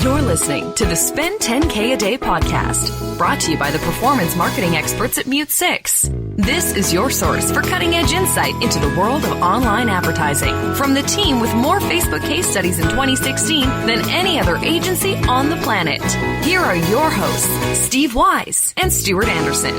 You're listening to the Spend 10K a Day podcast, brought to you by the performance marketing experts at Mute 6. This is your source for cutting-edge insight into the world of online advertising from the team with more Facebook case studies in 2016 than any other agency on the planet. Here are your hosts, Steve Wise and Stuart Anderson.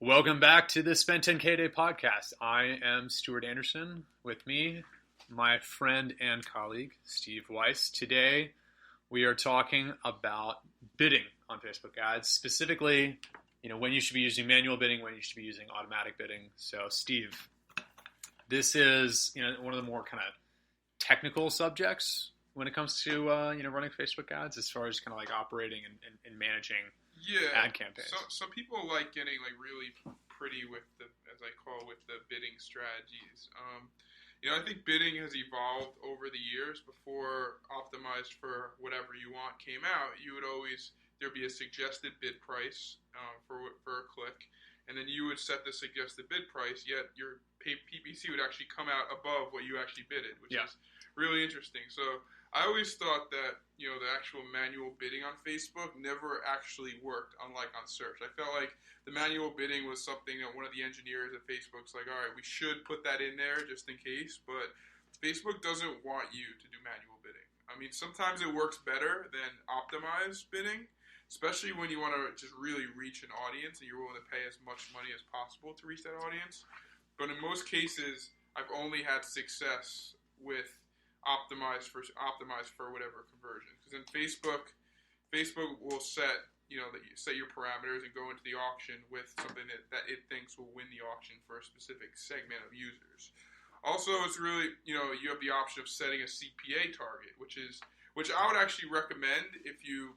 Welcome back to the Spend 10K a Day podcast. I am Stuart Anderson. With me, my friend and colleague, Steve Weiss. Today, we are talking about bidding on Facebook ads, specifically, when you should be using manual bidding, when you should be using automatic bidding. So, Steve, this is, one of the more kind of technical subjects when it comes to, running Facebook ads, as far as kind of like operating and managing ad campaigns. So people like getting really pretty with the bidding strategies. I think bidding has evolved over the years. Before Optimized for Whatever You Want came out, there'd be a suggested bid price for a click, and then you would set the suggested bid price, yet your PPC would actually come out above what you actually bidded, which is really interesting. So I always thought that, the actual manual bidding on Facebook never actually worked, unlike on search. I felt like the manual bidding was something that one of the engineers at Facebook's like, all right, we should put that in there just in case, but Facebook doesn't want you to do manual bidding. I mean, sometimes it works better than optimized bidding, especially when you want to just really reach an audience and you're willing to pay as much money as possible to reach that audience. But in most cases, I've only had success with optimized for whatever conversion. Because in Facebook will set your parameters and go into the auction with something that it thinks will win the auction for a specific segment of users. Also, it's really you have the option of setting a CPA target, which I would actually recommend if you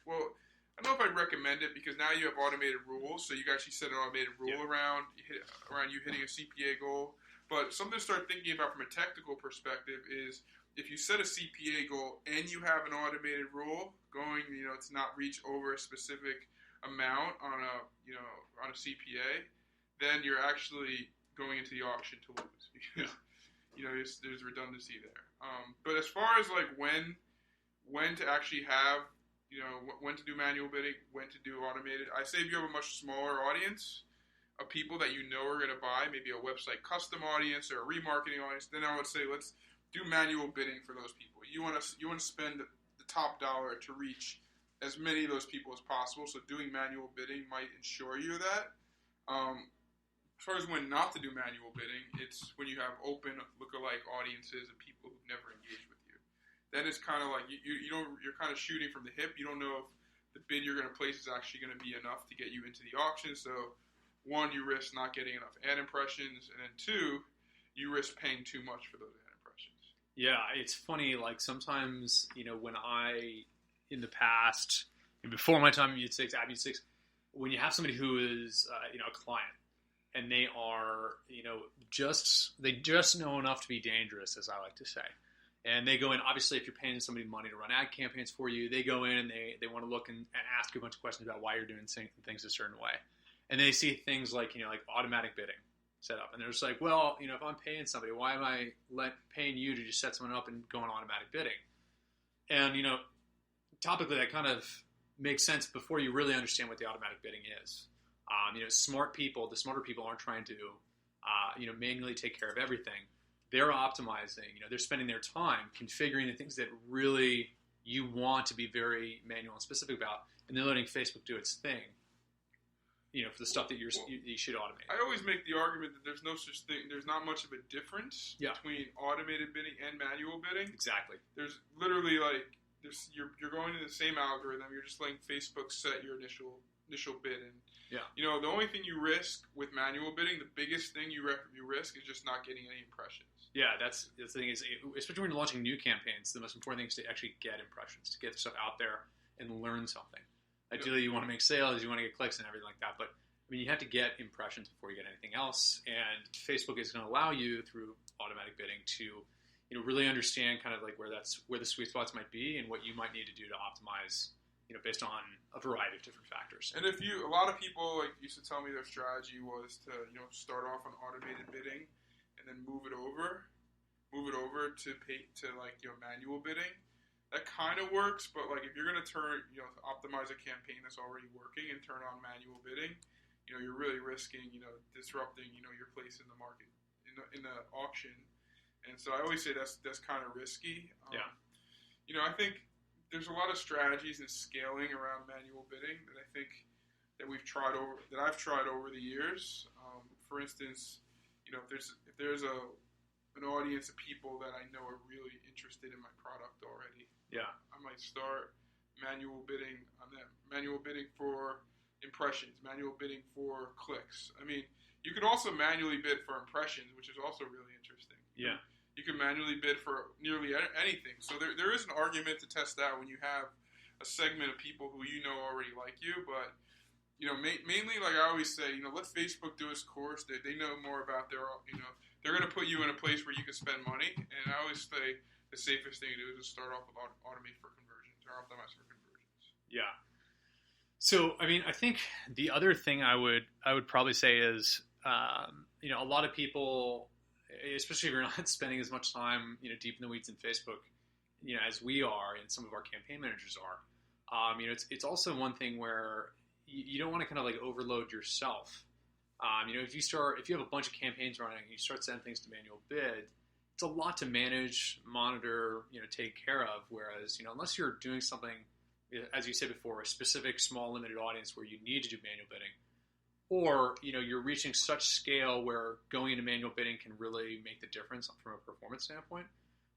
I don't know if I'd recommend it because now you have automated rules, so you can actually set an automated rule around you hitting a CPA goal. But something to start thinking about from a technical perspective is if you set a CPA goal and you have an automated rule going, to not reach over a specific amount on a CPA, then you're actually going into the auction to lose because there's redundancy there. But as far as when to actually have when to do manual bidding, when to do automated, I say if you have a much smaller audience of people that are going to buy, maybe a website custom audience or a remarketing audience, then I would say let's do manual bidding for those people. You want to spend the top dollar to reach as many of those people as possible, so doing manual bidding might ensure you that. As far as when not to do manual bidding, it's when you have open lookalike audiences of people who've never engaged with you. Then it's kind of like you're kind of shooting from the hip. You don't know if the bid you're going to place is actually going to be enough to get you into the auction, so one, you risk not getting enough ad impressions, and then two, you risk paying too much for those ad impressions. Yeah, it's funny, sometimes, when in the past, before my time at Mute 6, when you have somebody who is, a client, and they are, they just know enough to be dangerous, as I like to say. And they go in, obviously, if you're paying somebody money to run ad campaigns for you, they go in and they want to look and ask you a bunch of questions about why you're doing things a certain way. And they see things like automatic bidding set up. And they're just like, well, if I'm paying somebody, why am I paying you to just set someone up and go on automatic bidding? And, topically, that kind of makes sense before you really understand what the automatic bidding is. The smarter people aren't trying to, manually take care of everything. They're optimizing, they're spending their time configuring the things that really you want to be very manual and specific about. And they're letting Facebook do its thing. For the stuff that you should automate. I always make the argument that there's no such thing. There's not much of a difference between automated bidding and manual bidding. Exactly. There's literally you're going to the same algorithm. You're just letting Facebook set your initial bid, and the only thing you risk with manual bidding, the biggest thing you risk is just not getting any impressions. Yeah, that's the thing is, especially when you're launching new campaigns, the most important thing is to actually get impressions, to get stuff out there and learn something. Ideally, you want to make sales, you want to get clicks and everything like that. But, you have to get impressions before you get anything else. And Facebook is going to allow you, through automatic bidding, to really understand kind of where the sweet spots might be and what you might need to do to optimize, based on a variety of different factors. And a lot of people used to tell me their strategy was to, start off on automated bidding and then move it over over to manual bidding. That kind of works, but like if you're going to optimize a campaign that's already working and turn on manual bidding, you're really risking, disrupting, your place in the market, in the auction. And so I always say that's kind of risky. I think there's a lot of strategies and scaling around manual bidding that I think that I've tried over the years. For instance, if there's an audience of people that I know are really interested in my product already, I might start manual bidding on them. Manual bidding for impressions, manual bidding for clicks. I mean, you could also manually bid for impressions, which is also really interesting. Yeah. You can manually bid for nearly anything. So there is an argument to test out when you have a segment of people who already like you, but mainly, like I always say, let Facebook do its course. They know more about they're going to put you in a place where you can spend money. And I always say the safest thing to do is just start off with automate for conversions or optimize for conversions. Yeah. So, I mean, I think the other thing I would probably say is, a lot of people, especially if you're not spending as much time, deep in the weeds in Facebook, as we are and some of our campaign managers are, it's also one thing where you don't want to kind of like overload yourself. If you have a bunch of campaigns running and you start sending things to manual bid, it's a lot to manage, monitor, take care of. Whereas, unless you're doing something, as you said before, a specific small limited audience where you need to do manual bidding, or, you're reaching such scale where going into manual bidding can really make the difference from a performance standpoint.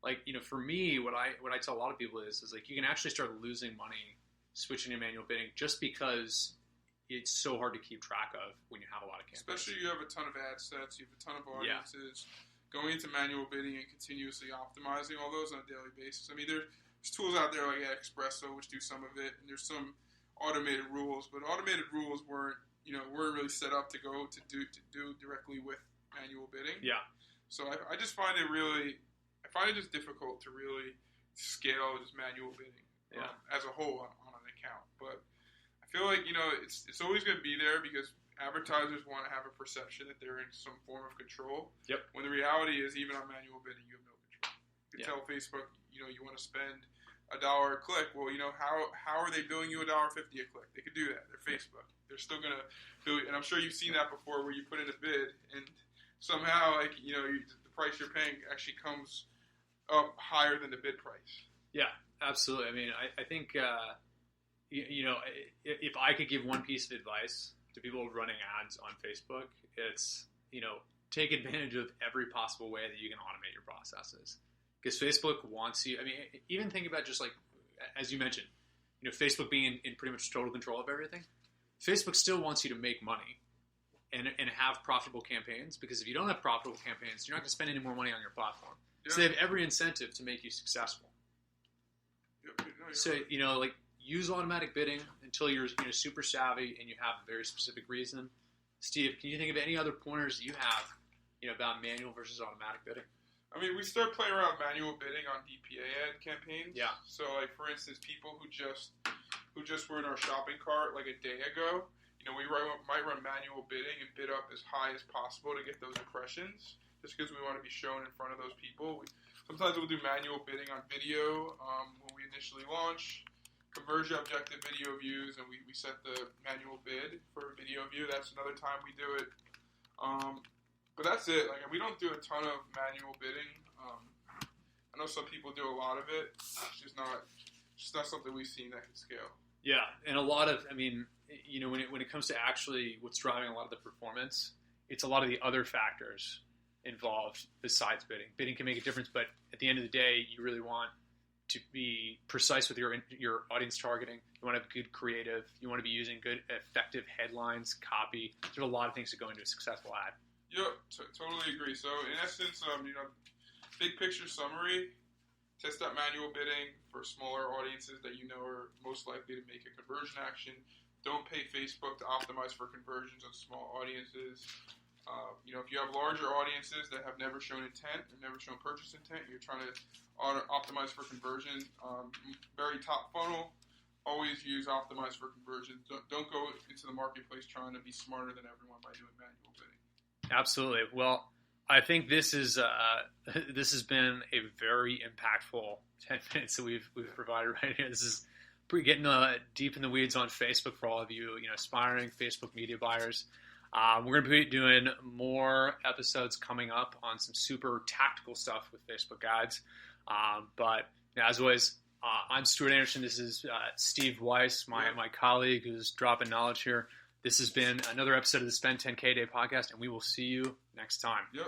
Like, for me, what I tell a lot of people is like, you can actually start losing money switching to manual bidding just because it's so hard to keep track of when you have a lot of campaigns. Especially you have a ton of ad sets, you have a ton of audiences. Going into manual bidding and continuously optimizing all those on a daily basis. I mean, there's tools out there like Espresso, which do some of it, and there's some automated rules, but automated rules weren't really set up to do directly with manual bidding. Yeah. So I just find it just difficult to really scale just manual bidding as a whole on an account. But I feel like, it's always going to be there because advertisers want to have a perception that they're in some form of control. Yep. When the reality is, even on manual bidding, you have no control. You tell Facebook, you want to spend $1 a click. Well, how are they billing you $1.50 a click? They could do that. They're Facebook. They're still going to do it. And I'm sure you've seen that before where you put in a bid and somehow, the price you're paying actually comes up higher than the bid price. Yeah, absolutely. I mean, I think, if I could give one piece of advice to people running ads on Facebook, it's, take advantage of every possible way that you can automate your processes. Because Facebook wants you, I mean, even think about just like, as you mentioned, Facebook being in pretty much total control of everything. Facebook still wants you to make money and have profitable campaigns, because if you don't have profitable campaigns, you're not going to spend any more money on your platform. Yeah. So they have every incentive to make you successful. So, like, use automatic bidding until you're super savvy and you have a very specific reason. Steve, can you think of any other pointers that you have, about manual versus automatic bidding? I mean, we start playing around manual bidding on DPA ad campaigns. Yeah. So, like, for instance, people who just were in our shopping cart like a day ago, we might run manual bidding and bid up as high as possible to get those impressions, just because we want to be shown in front of those people. Sometimes we'll do manual bidding on video when we initially launch. Conversion objective video views, and we set the manual bid for a video view. That's another time we do it. But that's it. Like, we don't do a ton of manual bidding. I know some people do a lot of it. It's just not something we've seen that can scale. Yeah, and a lot of, I mean, when it comes to actually what's driving a lot of the performance, it's a lot of the other factors involved besides bidding. Bidding can make a difference, but at the end of the day, you really want to be precise with your audience targeting. You want to have good creative. You want to be using good, effective headlines, copy. There's a lot of things that go into a successful ad. Yep, totally agree. So in essence, big picture summary, test out manual bidding for smaller audiences that are most likely to make a conversion action. Don't pay Facebook to optimize for conversions on small audiences. If you have larger audiences that have never shown intent or never shown purchase intent, you're trying to optimize for conversion. Very top funnel, always use optimize for conversion. Don't go into the marketplace trying to be smarter than everyone by doing manual bidding. Absolutely. Well, I think this is this has been a very impactful 10 minutes that we've provided right here. This is pretty getting deep in the weeds on Facebook for all of you, aspiring Facebook media buyers. We're going to be doing more episodes coming up on some super tactical stuff with Facebook ads. But as always, I'm Stuart Anderson. This is Steve Weiss, my colleague who's dropping knowledge here. This has been another episode of the Spend 10K Day podcast, and we will see you next time. Yep.